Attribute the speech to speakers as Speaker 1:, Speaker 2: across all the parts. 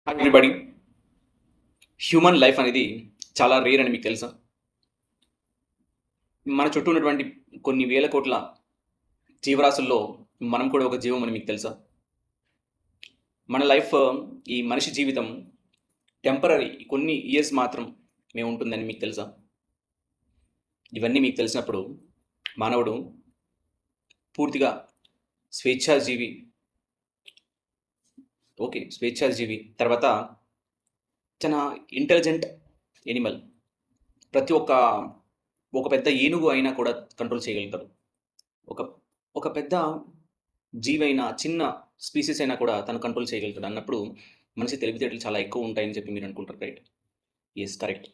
Speaker 1: Hi everybody. Human life అనేది చాలా rare అని మీకు తెలుసా? మన చుట్టూ ఉన్నటువంటి కొన్ని వేల కోట్ల జీవరాశుల్లో మనం కూడా ఒక జీవం అని మీకు తెలుసా? మన లైఫ్ ఈ మనిషి జీవితం టెంపరరీ కొన్ని ఇయర్స్ మాత్రమే ఉంటుందని మీకు తెలుసా? ఇవన్నీ మీకు తెలిసినప్పుడు మానవుడు పూర్తిగా స్వేచ్ఛాజీవి. ఓకే. స్వేచ్ఛాజీవి. తర్వాత చాలా ఇంటెలిజెంట్ యానిమల్. ప్రతి ఒక్క ఒక పెద్ద ఏనుగు అయినా కూడా కంట్రోల్ చేయగలుగుతాడు. ఒక ఒక పెద్ద జీవైనా, చిన్న స్పీసీస్ అయినా కూడా తను కంట్రోల్ చేయగలుగుతాడు అన్నప్పుడు, మనిషి తెలివితేటలు చాలా ఎక్కువ ఉంటాయని చెప్పి మీరు అనుకుంటారు. రైట్? యెస్. కరెక్ట్.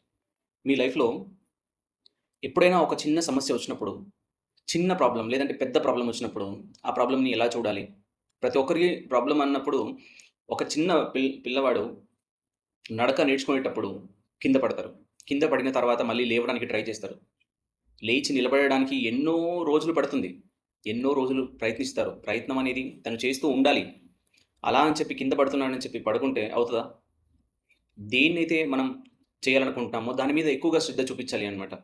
Speaker 1: మీ లైఫ్‌లో ఎప్పుడైనా ఒక చిన్న సమస్య వచ్చినప్పుడు, చిన్న ప్రాబ్లమ్ లేదంటే పెద్ద ప్రాబ్లమ్ వచ్చినప్పుడు, ఆ ప్రాబ్లమ్‌ని ఎలా చూడాలి? ప్రతి ఒక్కరికి ప్రాబ్లమ్ అన్నప్పుడు, ఒక చిన్న పిల్లవాడు నడక నేర్చుకునేటప్పుడు కింద పడతారు. కింద పడిన తర్వాత మళ్ళీ లేవడానికి ట్రై చేస్తారు. లేచి నిలబడడానికి ఎన్నో రోజులు పడుతుంది. ఎన్నో రోజులు ప్రయత్నిస్తారు. ప్రయత్నం అనేది తను చేస్తూ ఉండాలి. అలా అని చెప్పి కింద పడుతున్నానని చెప్పి పడుకుంటే అవుతదా? దేన్నైతే మనం చేయాలనుకుంటున్నామో దాని మీద ఎక్కువగా శ్రద్ధ చూపించాలి అన్నమాట.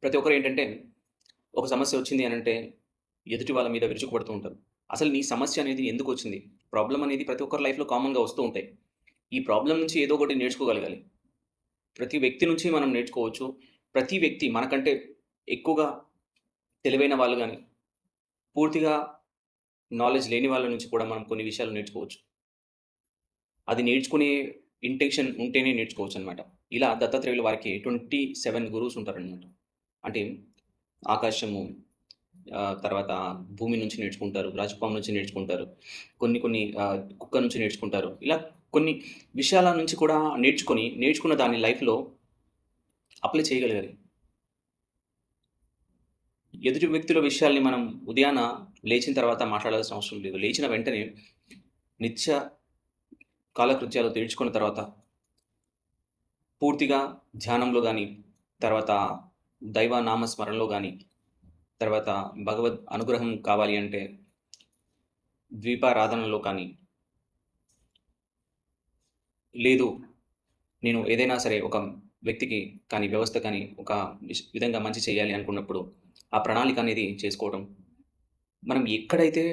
Speaker 1: ప్రతి ఒక్కరు ఏంటంటే, ఒక సమస్య వచ్చింది అనంటే, ఎదుటి వాళ్ళ మీద విరుచుకుపడుతూ ఉంటారు. అసలు నీ సమస్య అనేది ఎందుకొచ్చింది? ప్రాబ్లమ్ అనేది ప్రతి ఒక్కరి లైఫ్‌లో కామన్‌గా వస్తూ ఉంటాయి. ఈ ప్రాబ్లమ్ నుంచి ఏదో ఒకటి నేర్చుకోగలగాలి. ప్రతి వ్యక్తి నుంచి మనం నేర్చుకోవచ్చు. ప్రతి వ్యక్తి మనకంటే ఎక్కువగా తెలివైన వాళ్ళు గాని, పూర్తిగా నాలెడ్జ్ లేని వాళ్ళ నుంచి కూడా మనం కొన్ని విషయాలు నేర్చుకోవచ్చు. అది నేర్చుకునే ఇంటెన్షన్ ఉంటేనే నేర్చుకోవచ్చనమాట. ఇలా దత్తాత్రేయుల వారికి 27 గురువుస్ ఉంటారనమాట. అంటే ఆకాశము, తర్వాత భూమి నుంచి నేర్చుకుంటారు. రాజపాము నుంచి నేర్చుకుంటారు. కొన్ని కొన్ని కుక్క నుంచి నేర్చుకుంటారు. ఇలా కొన్ని విషయాల నుంచి కూడా నేర్చుకున్న దాన్ని లైఫ్‌లో అప్లై చేయగలగాలి. ఎదుటి వ్యక్తుల విషయాల్ని మనం ఉదయాన లేచిన తర్వాత మాట్లాడాల్సిన అవసరం లేదు. లేచిన వెంటనే నిత్య కాలకృత్యాలు తీర్చుకున్న తర్వాత పూర్తిగా ధ్యానంలో గాని, తర్వాత దైవ నామ స్మరణలో గాని, తర్వాత భగవద్ అనుగ్రహం కావాలి అంటే ద్వీపారాధనలో కానీ, లేదు నేను ఏదైనా సరే ఒక వ్యక్తికి కానీ, వ్యవస్థ కానీ ఒక విధంగా మంచి చేయాలి అనుకున్నప్పుడు, ఆ ప్రణాళిక అనేది చేసుకోవటం. మనం ఎక్కడైతే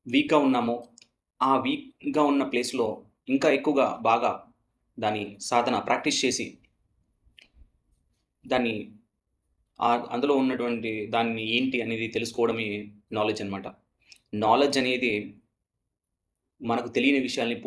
Speaker 1: వీక్‌గా ఉన్నామో, ఆ వీక్‌గా ఉన్న ప్లేస్‌లో ఇంకా ఎక్కువగా బాగా దాని సాధన ప్రాక్టీస్ చేసి, దాన్ని అందులో ఉన్నటువంటి దాన్ని ఏంటి అనేది తెలుసుకోవడమే నాలెడ్జ్ అనమాట. నాలెడ్జ్ అనేది మనకు తెలియని విషయాల్ని